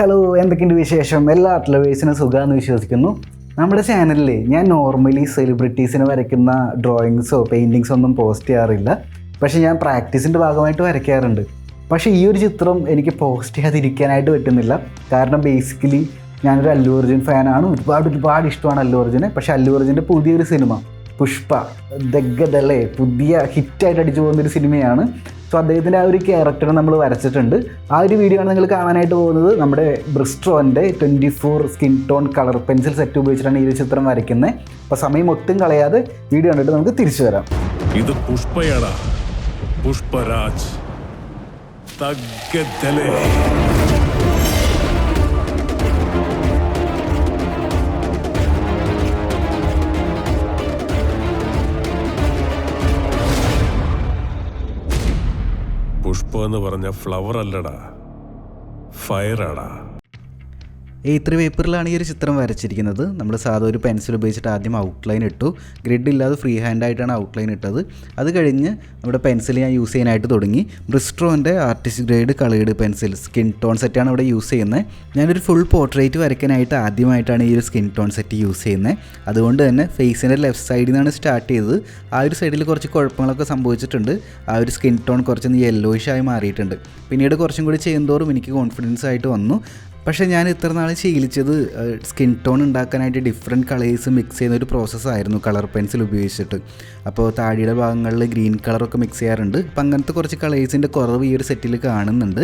Hello, എന്തൊക്കെയുണ്ട് വിശേഷം? എല്ലാ അത്ലവേഴ്സിനും സുഖമാണെന്ന് വിശ്വസിക്കുന്നു. നമ്മുടെ ചാനലിൽ ഞാൻ നോർമലി സെലിബ്രിറ്റീസിനെ വരയ്ക്കുന്ന ഡ്രോയിങ്സോ പെയിൻറ്റിങ്സോ ഒന്നും പോസ്റ്റ് ചെയ്യാറില്ല. പക്ഷേ ഞാൻ പ്രാക്ടീസിൻ്റെ ഭാഗമായിട്ട് വരയ്ക്കാറുണ്ട്. പക്ഷേ ഈ ഒരു ചിത്രം എനിക്ക് പോസ്റ്റ് ചെയ്യാതിരിക്കാനായിട്ട് പറ്റുന്നില്ല. കാരണം ബേസിക്കലി ഞാനൊരു അല്ലു അർജുൻ ഫാനാണ്. ഒരുപാട് ഇഷ്ടമാണ് അല്ലു അർജുനെ. പക്ഷേ അല്ലു അർജുൻ്റെ പുതിയൊരു സിനിമ പുഷ്പ ദഗ്ഗദല്ലേ പുതിയ ഹിറ്റായിട്ട് അടിച്ചു പോകുന്നൊരു സിനിമയാണ്. സോ അദ്ദേഹത്തിൻ്റെ ആ ഒരു ക്യാരക്ടർ നമ്മൾ വരച്ചിട്ടുണ്ട്. ആ ഒരു വീഡിയോ ആണ് നിങ്ങൾ കാണാനായിട്ട് പോകുന്നത്. നമ്മുടെ ബ്രിസ്ട്രോൻ്റെ 24 skin tone colour pencil set ഉപയോഗിച്ചിട്ടാണ് ഈ ഒരു ചിത്രം വരയ്ക്കുന്നത്. അപ്പോൾ സമയം ഒട്ടും കളയാതെ വീഡിയോ കണ്ടിട്ട് നമുക്ക് തിരിച്ചു വരാം. ഇത് പുഷ്പയാണ്, പുഷ്പരാജ് ദഗ്ഗദല്ലേ. പുഷ്പ എന്ന് പറഞ്ഞ ഫ്ലവർ അല്ലടാ, ഫയറാടാ. A3 പേപ്പറിലാണ് ഈ ഒരു ചിത്രം വരച്ചിരിക്കുന്നത്. നമ്മൾ സാധാ ഒരു പെൻസിൽ ഉപയോഗിച്ചിട്ട് ആദ്യം ഔട്ട്ലൈൻ ഇട്ടു. ഗ്രിഡ് ഇല്ലാതെ ഫ്രീ ഹാൻഡായിട്ടാണ് ഔട്ട്ലൈൻ ഇട്ടത്. അത് കഴിഞ്ഞ് നമ്മുടെ പെൻസിൽ ഞാൻ യൂസ് ചെയ്യാനായിട്ട് തുടങ്ങി. ബ്രിസ്ട്രോൻ്റെ artist grade coloured pencil skin tone സെറ്റാണ് ഇവിടെ യൂസ് ചെയ്യുന്നത്. ഞാനൊരു ഫുൾ പോർട്രേറ്റ് വരയ്ക്കാനായിട്ട് ആദ്യമായിട്ടാണ് ഈ ഒരു സ്കിൻ ടോൺ സെറ്റ് യൂസ് ചെയ്യുന്നത്. അതുകൊണ്ട് തന്നെ ഫേസിൻ്റെ ലെഫ്റ്റ് സൈഡിൽ നിന്നാണ് സ്റ്റാർട്ട് ചെയ്തത്. ആ ഒരു സൈഡിൽ കുറച്ച് കുഴപ്പങ്ങളൊക്കെ സംഭവിച്ചിട്ടുണ്ട്. ആ ഒരു സ്കിൻ ടോൺ കുറച്ചൊന്ന് യെല്ലോയിഷ് ആയി മാറിയിട്ടുണ്ട്. പിന്നീട് കുറച്ചും കൂടി ചെയ്യുന്തോറും എനിക്ക് കോൺഫിഡൻസ് ആയിട്ട് വന്നു. പക്ഷേ ഞാൻ ഇത്ര നാൾ ശീലിച്ചത് സ്കിൻ ടോൺ ഉണ്ടാക്കാനായിട്ട് ഡിഫറെൻറ്റ് കളേഴ്സ് മിക്സ് ചെയ്യുന്ന ഒരു പ്രോസസ്സായിരുന്നു കളർ പെൻസിൽ ഉപയോഗിച്ചിട്ട്. അപ്പോൾ താടിയുടെ ഭാഗങ്ങളിൽ ഗ്രീൻ കളറൊക്കെ മിക്സ് ചെയ്യാറുണ്ട്. അപ്പോൾ അങ്ങനത്തെ കുറച്ച് കളേഴ്സിൻ്റെ കുറവ് ഈ ഒരു സെറ്റിൽ കാണുന്നുണ്ട്.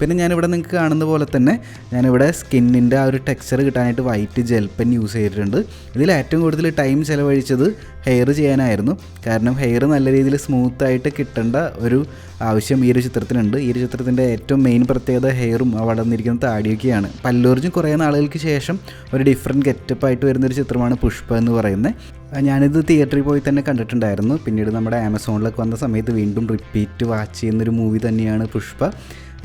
പിന്നെ ഞാനിവിടെ നിങ്ങൾക്ക് കാണുന്ന പോലെ തന്നെ ഞാനിവിടെ സ്കിന്നിൻ്റെ ആ ഒരു ടെക്സ്ചർ കിട്ടാനായിട്ട് വൈറ്റ് ജെൽ പെൻ യൂസ് ചെയ്തിട്ടുണ്ട്. ഇതിൽ ഏറ്റവും കൂടുതൽ ടൈം ചിലവഴിച്ചത് ഹെയർ ചെയ്യാനായിരുന്നു. കാരണം ഹെയർ നല്ല രീതിയിൽ സ്മൂത്തായിട്ട് കിട്ടേണ്ട ഒരു ആവശ്യം ഈ ഒരു ചിത്രത്തിനുണ്ട്. ഈ ഒരു ചിത്രത്തിൻ്റെ ഏറ്റവും മെയിൻ പ്രത്യേകത ഹെയറും വളർന്നിരിക്കുന്ന താടിയൊക്കെയാണ്. അല്ലു അർജുൻ കുറേ നാളുകൾക്ക് ശേഷം ഒരു ഡിഫറെൻറ്റ് ഗെറ്റപ്പായിട്ട് വരുന്നൊരു ചിത്രമാണ് പുഷ്പ എന്ന് പറയുന്നത്. ഞാനിത് തിയേറ്ററിൽ പോയി തന്നെ കണ്ടിട്ടുണ്ടായിരുന്നു. പിന്നീട് നമ്മുടെ ആമസോണിലൊക്കെ വന്ന സമയത്ത് വീണ്ടും റിപ്പീറ്റ് വാച്ച് ചെയ്യുന്നൊരു മൂവി തന്നെയാണ് പുഷ്പ.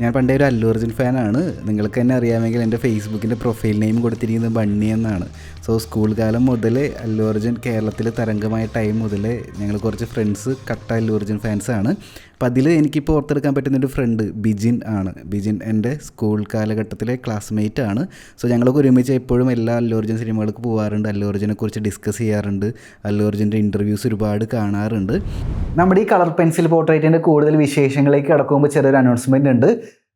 ഞാൻ പണ്ടേ ഒരു അല്ലു അർജുൻ ഫാനാണ്. നിങ്ങൾക്ക് തന്നെ അറിയാമെങ്കിൽ എൻ്റെ ഫേസ്ബുക്കിൻ്റെ പ്രൊഫൈൽ നെയിം കൊടുത്തിരിക്കുന്നത് ബണ്ണി എന്നാണ്. സോ സ്കൂൾ കാലം മുതൽ അല്ലു അർജുൻ കേരളത്തിൽ തരംഗമായ ടൈം മുതൽ ഞങ്ങൾ കുറച്ച് ഫ്രണ്ട്സ് കട്ട അല്ലു അർജുൻ ഫാൻസാണ്. അപ്പോൾ അതിൽ എനിക്കിപ്പോൾ ഓർത്തെടുക്കാൻ പറ്റുന്നൊരു ഫ്രണ്ട് ബിജിൻ ആണ്. ബിജിൻ എൻ്റെ സ്കൂൾ കാലഘട്ടത്തിലെ ക്ലാസ്മേറ്റ് ആണ്. സോ ഞങ്ങളൊക്കെ ഒരുമിച്ച് എപ്പോഴും എല്ലാ അല്ലു അർജുൻ സിനിമകൾക്ക് പോകാറുണ്ട്. അല്ലു അർജുനെ കുറിച്ച് ഡിസ്കസ് ചെയ്യാറുണ്ട്. അല്ലു അർജുൻ്റെ ഇൻ്റർവ്യൂസ് ഒരുപാട് കാണാറുണ്ട്. നമ്മുടെ ഈ കളർ പെൻസിൽ പോർട്രേറ്റിൻ്റെ കൂടുതൽ വിശേഷങ്ങളിലേക്ക് കടക്കുമ്പോൾ ചെറിയൊരു അനൗൺസ്മെൻ്റ് ഉണ്ട്.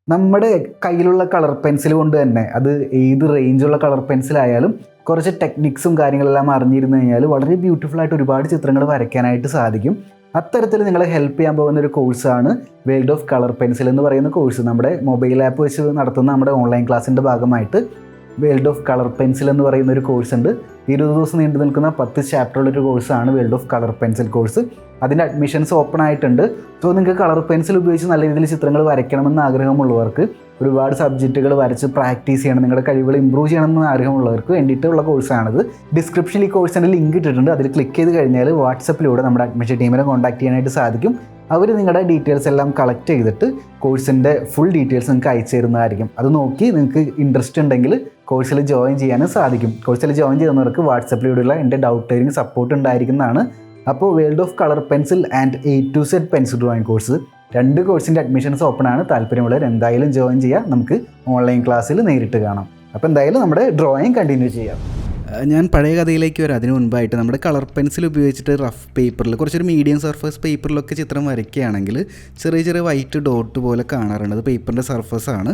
നമ്മുടെ കയ്യിലുള്ള കളർ പെൻസിൽ കൊണ്ട് തന്നെ അത് ഏത് റേഞ്ചുള്ള കളർ പെൻസിലായാലും കുറച്ച് ടെക്നിക്സും കാര്യങ്ങളെല്ലാം അറിഞ്ഞിരുന്നു കഴിഞ്ഞാൽ വളരെ ബ്യൂട്ടിഫുള്ളായിട്ട് ഒരുപാട് ചിത്രങ്ങൾ വരയ്ക്കാനായിട്ട് സാധിക്കും. അത്തരത്തിൽ നിങ്ങളെ ഹെൽപ്പ് ചെയ്യാൻ പോകുന്ന ഒരു കോഴ്സാണ് വേൾഡ് ഓഫ് കളർ പെൻസിൽ എന്ന് പറയുന്ന കോഴ്സ്. നമ്മുടെ മൊബൈൽ ആപ്പ് വെച്ച് നടത്തുന്ന നമ്മുടെ ഓൺലൈൻ ക്ലാസ്സിൻ്റെ ഭാഗമായിട്ട് വേൾഡ് ഓഫ് കളർ പെൻസിൽ എന്ന് പറയുന്ന ഒരു കോഴ്സ് ഉണ്ട്. 20 ദിവസം നീണ്ടു നിൽക്കുന്ന 10 ചാപ്റ്ററുള്ളൊരു കോഴ്സാണ് world of colour pencil course. അതിൻ്റെ അഡ്മിഷൻസ് ഓപ്പൺ ആയിട്ടുണ്ട്. സോ നിങ്ങൾക്ക് കളർ പെൻസിൽ ഉപയോഗിച്ച് നല്ല രീതിയിൽ ചിത്രങ്ങൾ വരയ്ക്കണമെന്ന് ആഗ്രഹമുള്ളവർക്ക്, ഒരുപാട് സബ്ജക്റ്റുകൾ വരച്ച് പ്രാക്ടീസ് ചെയ്യണം, നിങ്ങളുടെ കഴിവുകൾ ഇമ്പ്രൂവ് ചെയ്യണമെന്ന് ആഗ്രഹമുള്ളവർക്ക് വേണ്ടിയിട്ടുള്ള കോഴ്സാണിത്. ഡിസ്ക്രിപ്ഷനിൽ ഈ കോഴ്സിൻ്റെ ലിങ്ക് ഇട്ടിട്ടുണ്ട്. അതിൽ ക്ലിക്ക് ചെയ്ത് കഴിഞ്ഞാൽ വാട്സപ്പിലൂടെ നമ്മുടെ അഡ്മിഷൻ ടീമിനെ കോൺടാക്ട് ചെയ്യാനായിട്ട് സാധിക്കും. അവർ നിങ്ങളുടെ ഡീറ്റെയിൽസ് എല്ലാം കളക്ട് ചെയ്തിട്ട് കോഴ്സിൻ്റെ ഫുൾ ഡീറ്റെയിൽസ് നിങ്ങൾക്ക് അയച്ചു തരുന്നതായിരിക്കും. അത് നോക്കി നിങ്ങൾക്ക് ഇൻട്രസ്റ്റ് ഉണ്ടെങ്കിൽ കോഴ്സിൽ ജോയിൻ ചെയ്യാനും സാധിക്കും. കോഴ്സിൽ ജോയിൻ ചെയ്യുന്നവർക്ക് വാട്സപ്പിലൂടെയുള്ള എൻ്റെ ഡൗട്ട് ക്ലിയറിംഗ് സപ്പോർട്ട് ഉണ്ടായിരിക്കുന്നതാണ്. അപ്പോൾ world of colour pencil and A to Z pencil drawing course 2 കോഴ്സിൻ്റെ അഡ്മിഷൻസ് ഓപ്പൺ ആണ്. താല്പര്യമുള്ളവർ എന്തായാലും ജോയിൻ ചെയ്യാം. നമുക്ക് ഓൺലൈൻ ക്ലാസ്സിൽ നേരിട്ട് കാണാം. അപ്പോൾ എന്തായാലും നമ്മുടെ ഡ്രോയിങ് കണ്ടിന്യൂ ചെയ്യാം. ഞാൻ പഴയ കഥയിലേക്ക് വരാം. അതിന് മുൻപായിട്ട് നമ്മുടെ കളർ പെൻസിൽ ഉപയോഗിച്ചിട്ട് റഫ് പേപ്പറിൽ കുറച്ചൊരു മീഡിയം സർഫസ് പേപ്പറിലൊക്കെ ചിത്രം വരയ്ക്കുകയാണെങ്കിൽ ചെറിയ ചെറിയ വൈറ്റ് ഡോട്ട് പോലെ കാണാറുണ്ട്. അത് പേപ്പറിൻ്റെ സർഫസാണ്.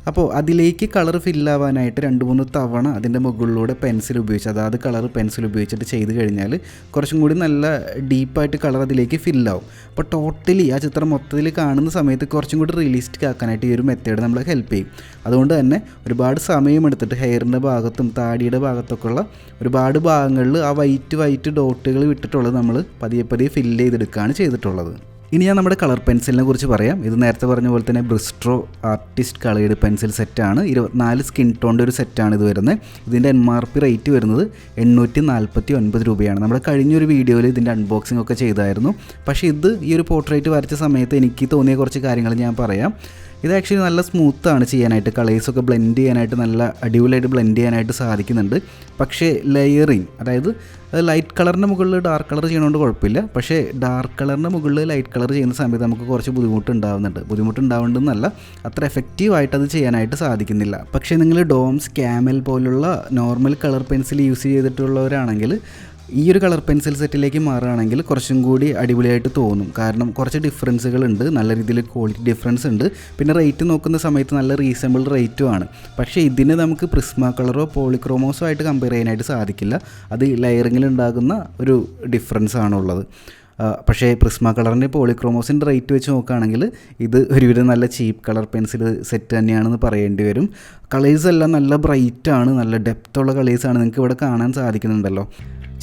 അപ്പോൾ അതിലേക്ക് കളർ ഫില്ലാവാനായിട്ട് 2-3 തവണ അതിൻ്റെ മുകളിലൂടെ പെൻസിൽ ഉപയോഗിച്ച്, അതായത് കളർ പെൻസിൽ ഉപയോഗിച്ചിട്ട് ചെയ്ത് കഴിഞ്ഞാൽ കുറച്ചും കൂടി നല്ല ഡീപ്പായിട്ട് കളർ അതിലേക്ക് ഫില്ലാവും. അപ്പോൾ ടോട്ടലി ആ ചിത്രം മൊത്തത്തിൽ കാണുന്ന സമയത്ത് കുറച്ചും കൂടി റിയലിസ്റ്റിക് ആക്കാനായിട്ട് ഈ ഒരു മെത്തേഡ് നമ്മളെ ഹെൽപ്പ് ചെയ്യും. അതുകൊണ്ട് തന്നെ ഒരുപാട് സമയമെടുത്തിട്ട് ഹെയറിൻ്റെ ഭാഗത്തും താടിയുടെ ഭാഗത്തൊക്കെ ഉള്ള ഒരുപാട് ഭാഗങ്ങളിൽ ആ വൈറ്റ് ഡോട്ടുകൾ വിട്ടിട്ടുള്ളത് നമ്മൾ പതിയെ ഫില്ല് ചെയ്തെടുക്കുകയാണ് ചെയ്തിട്ടുള്ളത്. ഇനി ഞാൻ നമ്മുടെ കളർ പെൻസിലിനെ കുറിച്ച് പറയാം. ഇത് നേരത്തെ പറഞ്ഞ പോലെ തന്നെ ബ്രിസ്ട്രോ ആർട്ടിസ്റ്റ് കളേർഡ് പെൻസിൽ സെറ്റാണ്. 24 സ്കിൻ ടോണിൻ്റെ ഒരു സെറ്റാണ് ഇത് വരുന്നത്. ഇതിൻ്റെ MRP റേറ്റ് വരുന്നത് 849 രൂപയാണ്. നമ്മുടെ കഴിഞ്ഞൊരു വീഡിയോയിൽ ഇതിൻ്റെ അൺബോക്സിംഗ് ഒക്കെ ചെയ്തായിരുന്നു. പക്ഷേ ഈ ഒരു പോർട്രേറ്റ് വരച്ച സമയത്ത് എനിക്ക് തോന്നിയ കുറച്ച് കാര്യങ്ങൾ ഞാൻ പറയാം. ഇത് ആക്ച്വലി നല്ല സ്മൂത്താണ് ചെയ്യാനായിട്ട്, കളേഴ്സൊക്കെ ബ്ലെൻഡ് ചെയ്യാനായിട്ട് നല്ല അടിപൊളിയായിട്ട് ബ്ലെൻഡ് ചെയ്യാനായിട്ട് സാധിക്കുന്നുണ്ട്. പക്ഷേ ലെയറിങ്, അതായത് ലൈറ്റ് കളറിൻ്റെ മുകളിൽ ഡാർക്ക് കളർ ചെയ്യണോണ്ട് കുഴപ്പമില്ല, പക്ഷേ ഡാർക്ക് കളറിൻ്റെ മുകളിൽ ലൈറ്റ് കളർ ചെയ്യുന്ന സമയത്ത് നമുക്ക് കുറച്ച് ബുദ്ധിമുട്ടുണ്ടാവുന്നുണ്ടെന്നല്ല, അത്ര എഫക്റ്റീവായിട്ട് അത് ചെയ്യാനായിട്ട് സാധിക്കുന്നില്ല. പക്ഷേ നിങ്ങൾ ഡോംസ്, ക്യാമൽ പോലുള്ള നോർമൽ കളർ പെൻസിൽ യൂസ് ചെയ്തിട്ടുള്ളവരാണെങ്കിൽ ഈ ഒരു കളർ പെൻസിൽ സെറ്റിലേക്ക് മാറുകയാണെങ്കിൽ കുറച്ചും കൂടി അടിപൊളിയായിട്ട് തോന്നും. കാരണം കുറച്ച് ഡിഫറൻസുകളുണ്ട്, നല്ല രീതിയിൽ ക്വാളിറ്റി ഡിഫറൻസ് ഉണ്ട്. പിന്നെ റേറ്റ് നോക്കുന്ന സമയത്ത് നല്ല റീസണബിൾ റേറ്റുമാണ്. പക്ഷേ ഇതിന് നമുക്ക് പ്രിസ്മ കളറോ പോളിക്രോമോസോ ആയിട്ട് കമ്പയർ ചെയ്യാനായിട്ട് സാധിക്കില്ല. അത് ലെയറിങ്ങിൽ ഉണ്ടാകുന്ന ഒരു ഡിഫറൻസ് ആണുള്ളത്. പക്ഷേ പ്രിസ്മ കളറിൻ്റെ പോളിക്രോമോസിൻ്റെ റേറ്റ് വെച്ച് നോക്കുകയാണെങ്കിൽ ഇത് ഒരുവിധം നല്ല ചീപ്പ് കളർ പെൻസിൽ സെറ്റ് തന്നെയാണെന്ന് പറയേണ്ടി വരും. കളേഴ്സ് എല്ലാം നല്ല ബ്രൈറ്റാണ്, നല്ല ഡെപ്തുള്ള കളേഴ്സാണ്, നിങ്ങൾക്ക് ഇവിടെ കാണാൻ സാധിക്കുന്നുണ്ടല്ലോ.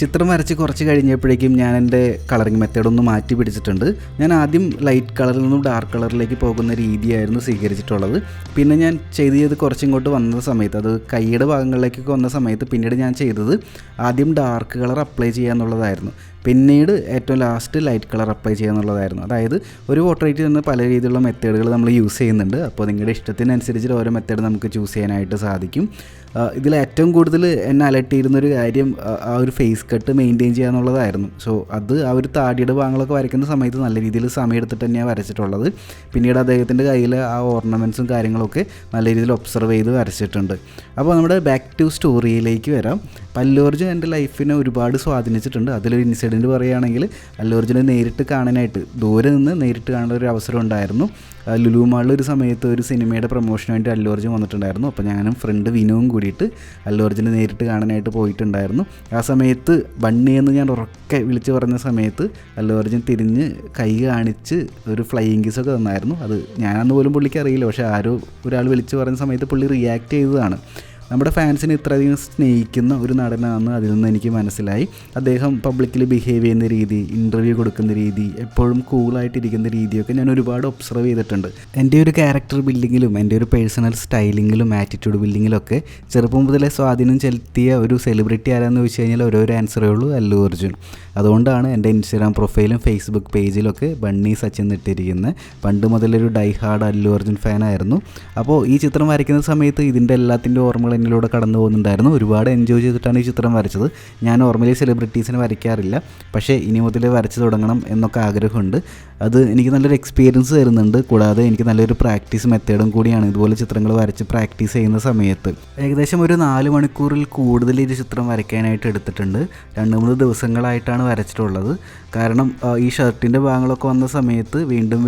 ചിത്രം വരച്ച് കുറച്ച് കഴിഞ്ഞപ്പോഴേക്കും ഞാൻ എൻ്റെ കളറിങ് മെത്തേഡൊന്ന് മാറ്റി പിടിച്ചിട്ടുണ്ട്. ഞാൻ ആദ്യം ലൈറ്റ് കളറിൽ നിന്നും ഡാർക്ക് കളറിലേക്ക് പോകുന്ന രീതിയായിരുന്നു സ്വീകരിച്ചിട്ടുള്ളത്. പിന്നെ ഞാൻ ചെയ്ത് കുറച്ചിങ്ങോട്ട് വന്ന സമയത്ത്, അത് കൈയുടെ ഭാഗങ്ങളിലേക്കൊക്കെ വന്ന സമയത്ത് പിന്നീട് ഞാൻ ചെയ്തത് ആദ്യം ഡാർക്ക് കളർ അപ്ലൈ ചെയ്യുക എന്നുള്ളതായിരുന്നു. പിന്നീട് ഏറ്റവും ലാസ്റ്റ് ലൈറ്റ് കളർ അപ്ലൈ ചെയ്യുക എന്നുള്ളതായിരുന്നു. അതായത് ഒരു പോർട്രേറ്റിൽ നിന്ന് പല രീതിയിലുള്ള മെത്തേഡുകൾ നമ്മൾ യൂസ് ചെയ്യുന്നുണ്ട്. അപ്പോൾ നിങ്ങളുടെ ഇഷ്ടത്തിനനുസരിച്ച് ഓരോ മെത്തേഡ് നമുക്ക് ചൂസ് ചെയ്യാനായിട്ട് സാധിക്കും. ഇതിൽ ഏറ്റവും കൂടുതൽ എന്നെ അലട്ടിയിരുന്നൊരു കാര്യം ആ ഒരു ഫേസ് കട്ട് മെയിൻറ്റെയിൻ ചെയ്യുക എന്നുള്ളതായിരുന്നു. സോ അത് ആ ഒരു താടിയുടെ ഭാഗങ്ങളൊക്കെ വരയ്ക്കുന്ന സമയത്ത് നല്ല രീതിയിൽ സമയം എടുത്തിട്ട് തന്നെയാണ് വരച്ചിട്ടുള്ളത്. പിന്നീട് അദ്ദേഹത്തിൻ്റെ കയ്യിൽ ആ ഓർണമെൻറ്റ്സും കാര്യങ്ങളൊക്കെ നല്ല രീതിയിൽ ഒബ്സർവ് ചെയ്ത് വരച്ചിട്ടുണ്ട്. അപ്പോൾ നമ്മുടെ ബാക്ക് ടു സ്റ്റോറിയിലേക്ക് വരാം. അല്ലു അർജുൻ എൻ്റെ ലൈഫിനെ ഒരുപാട് സ്വാധീനിച്ചിട്ടുണ്ട്. അതിലൊരു ഇൻസിഡൻറ്റ് പറയുകയാണെങ്കിൽ, അല്ലു അർജുനെ നേരിട്ട് കാണാനായിട്ട്, ദൂരെ നിന്ന് നേരിട്ട് കാണാൻ ഒരു അവസരം ഉണ്ടായിരുന്നു. ലുലു മാളിൽ ഒരു സമയത്ത് ഒരു സിനിമയുടെ പ്രൊമോഷന് വേണ്ടി അല്ലു അർജുൻ വന്നിട്ടുണ്ടായിരുന്നു. അപ്പോൾ ഞാനും ഫ്രണ്ട് വിനുവും കൂടിയിട്ട് അല്ലു അർജുനെ നേരിട്ട് കാണാനായിട്ട് പോയിട്ടുണ്ടായിരുന്നു. ആ സമയത്ത് ബണ്ണി എന്ന് ഞാൻ ഉറക്കെ വിളിച്ച് പറഞ്ഞ സമയത്ത് അല്ലു അർജുൻ തിരിഞ്ഞ് കൈ കാണിച്ച് ഒരു ഫ്ലൈയിങ് കിസ്സൊക്കെ തന്നായിരുന്നു. അത് ഞാനന്ന് പോലും പുള്ളിക്ക് അറിയില്ല, പക്ഷേ ആരോ ഒരാൾ വിളിച്ച് പറഞ്ഞ സമയത്ത് പുള്ളി റിയാക്ട് ചെയ്തതാണ്. നമ്മുടെ ഫാൻസിനെ ഇത്രയധികം സ്നേഹിക്കുന്ന ഒരു നടനാണെന്ന് അതിൽ നിന്ന് എനിക്ക് മനസ്സിലായി. അദ്ദേഹം പബ്ലിക്കിൽ ബിഹേവ് ചെയ്യുന്ന രീതി, ഇൻ്റർവ്യൂ കൊടുക്കുന്ന രീതി, എപ്പോഴും കൂളായിട്ടിരിക്കുന്ന രീതിയൊക്കെ ഞാൻ ഒരുപാട് ഒബ്സർവ് ചെയ്തിട്ടുണ്ട്. എൻ്റെ ഒരു ക്യാരക്ടർ ബിൽഡിങ്ങിലും എൻ്റെ ഒരു പേഴ്സണൽ സ്റ്റൈലിങ്ങിലും ആറ്റിറ്റ്യൂഡ് ബിൽഡിങ്ങിലൊക്കെ ചെറുപ്പം മുതലേ സ്വാധീനം ചെലുത്തിയ ഒരു സെലിബ്രിറ്റി ആരാന്ന് ചോദിച്ചു കഴിഞ്ഞാൽ ഓരോരോ ആൻസറേ ഉള്ളൂ, അല്ലു അർജുൻ. അതുകൊണ്ടാണ് എൻ്റെ ഇൻസ്റ്റാഗ്രാം പ്രൊഫൈലും ഫേസ്ബുക്ക് പേജിലൊക്കെ ബണ്ണി സച്ചിൻ ഇട്ടിരിക്കുന്നത്. പണ്ട് മുതലൊരു ഡൈ ഹാർഡ് അല്ലു അർജുൻ ഫാനായിരുന്നു. അപ്പോൾ ഈ ചിത്രം വരയ്ക്കുന്ന സമയത്ത് ഇതിൻ്റെ എല്ലാത്തിൻ്റെ ഓർമ്മകൾ എന്നിലൂടെ കടന്നു പോകുന്നുണ്ടായിരുന്നു. ഒരുപാട് എൻജോയ് ചെയ്തിട്ടാണ് ഈ ചിത്രം വരച്ചത്. ഞാൻ നോർമലി സെലിബ്രിറ്റീസിനെ വരയ്ക്കാറില്ല, പക്ഷേ ഇനി മുതൽ വരച്ച് തുടങ്ങണം എന്നൊക്കെ ആഗ്രഹമുണ്ട്. അത് എനിക്ക് നല്ലൊരു എക്സ്പീരിയൻസ് തരുന്നുണ്ട്. കൂടാതെ എനിക്ക് നല്ലൊരു പ്രാക്ടീസ് മെത്തേഡും കൂടിയാണ് ഇതുപോലെ ചിത്രങ്ങൾ വരച്ച് പ്രാക്ടീസ് ചെയ്യുന്ന സമയത്ത്. ഏകദേശം ഒരു 4 മണിക്കൂറിൽ കൂടുതൽ ഈ ചിത്രം വരയ്ക്കാനായിട്ട് എടുത്തിട്ടുണ്ട്. 2-3 ദിവസങ്ങളായിട്ടാണ് വരച്ചിട്ടുള്ളത്. കാരണം ഈ ഷർട്ടിൻ്റെ ഭാഗങ്ങളൊക്കെ വന്ന സമയത്ത് വീണ്ടും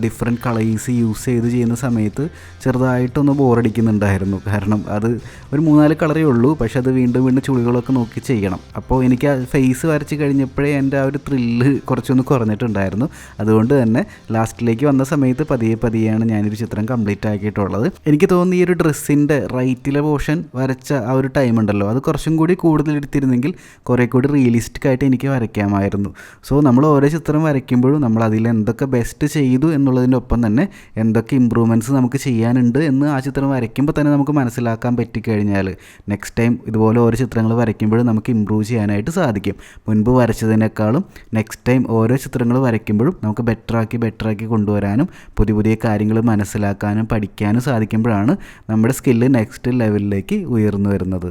ഡിഫറെൻറ്റ് കളേഴ്സ് യൂസ് ചെയ്യുന്ന സമയത്ത് ചെറുതായിട്ടൊന്ന് ബോറടിക്കുന്നുണ്ടായിരുന്നു. കാരണം അത് ഒരു 3-4 കളറേ ഉള്ളൂ, പക്ഷെ അത് വീണ്ടും ചുളികളൊക്കെ നോക്കി ചെയ്യണം. അപ്പോൾ എനിക്ക് ആ ഫേസ് വരച്ച് കഴിഞ്ഞപ്പോഴേ എൻ്റെ ആ ഒരു ത്രില്ല് കുറച്ചൊന്ന് കുറഞ്ഞിട്ടുണ്ടായിരുന്നു. അതുകൊണ്ട് തന്നെ ലാസ്റ്റിലേക്ക് വന്ന സമയത്ത് പതിയെയാണ് ഞാനൊരു ചിത്രം കംപ്ലീറ്റ് ആക്കിയിട്ടുള്ളത്. എനിക്ക് തോന്നുന്നു ഈ ഒരു ഡ്രസ്സിൻ്റെ റൈറ്റിലെ പോർഷൻ വരച്ച ആ ഒരു ടൈം ഉണ്ടല്ലോ, അത് കുറച്ചും കൂടി കൂടുതൽ എടുത്തിരുന്നെങ്കിൽ കുറേ കൂടി റിയലിസ്റ്റിക് ആയിട്ട് എനിക്ക് വരയ്ക്കാമായിരുന്നു. സോ നമ്മൾ ഓരോ ചിത്രം വരയ്ക്കുമ്പോഴും നമ്മൾ അതിൽ എന്തൊക്കെ ബെസ്റ്റ് ചെയ്തു എന്നുള്ളതിൻ്റെ ഒപ്പം തന്നെ എന്തൊക്കെ ഇമ്പ്രൂവ്മെൻറ്റ്സ് നമുക്ക് ചെയ്യാനുണ്ട് എന്ന് ആ ചിത്രം വരയ്ക്കുമ്പോൾ തന്നെ നമുക്ക് മനസ്സിലാക്കാൻ പറ്റിക്കഴിഞ്ഞാൽ നെക്സ്റ്റ് ടൈം ഇതുപോലെ ഓരോ ചിത്രങ്ങൾ വരയ്ക്കുമ്പോഴും നമുക്ക് ഇമ്പ്രൂവ് ചെയ്യാനായിട്ട് സാധിക്കും. മുൻപ് വരച്ചതിനേക്കാളും നെക്സ്റ്റ് ടൈം ഓരോ ചിത്രങ്ങൾ വരയ്ക്കുമ്പോഴും നമുക്ക് ബെറ്ററാക്കി കൊണ്ടുവരാനും പുതിയ കാര്യങ്ങൾ മനസ്സിലാക്കാനും പഠിക്കാനും സാധിക്കുമ്പോഴാണ് നമ്മുടെ സ്കില്ല് നെക്സ്റ്റ് ലെവലിലേക്ക് ഉയർന്നു വരുന്നത്.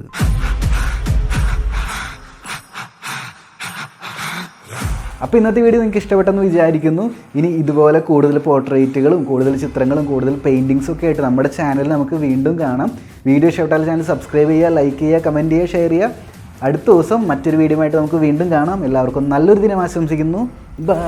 അപ്പോൾ ഇന്നത്തെ വീഡിയോ നിങ്ങൾക്ക് ഇഷ്ടപ്പെട്ടെന്ന് വിചാരിക്കുന്നു. ഇനി ഇതുപോലെ കൂടുതൽ പോർട്രേറ്റുകളും കൂടുതൽ ചിത്രങ്ങളും കൂടുതൽ പെയിൻറ്റിങ്സും ഒക്കെ ആയിട്ട് നമ്മുടെ ചാനലിൽ നമുക്ക് വീണ്ടും കാണാം. വീഡിയോ ഇഷ്ടപ്പെട്ടാൽ ചാനൽ സബ്സ്ക്രൈബ് ചെയ്യുക, ലൈക്ക് ചെയ്യുക, കമൻറ്റ് ചെയ്യുക, ഷെയർ ചെയ്യുക. അടുത്ത ദിവസം മറ്റൊരു വീഡിയോ ആയിട്ട് നമുക്ക് വീണ്ടും കാണാം. എല്ലാവർക്കും നല്ലൊരു ദിനം ആശംസിക്കുന്നു. ബൈ.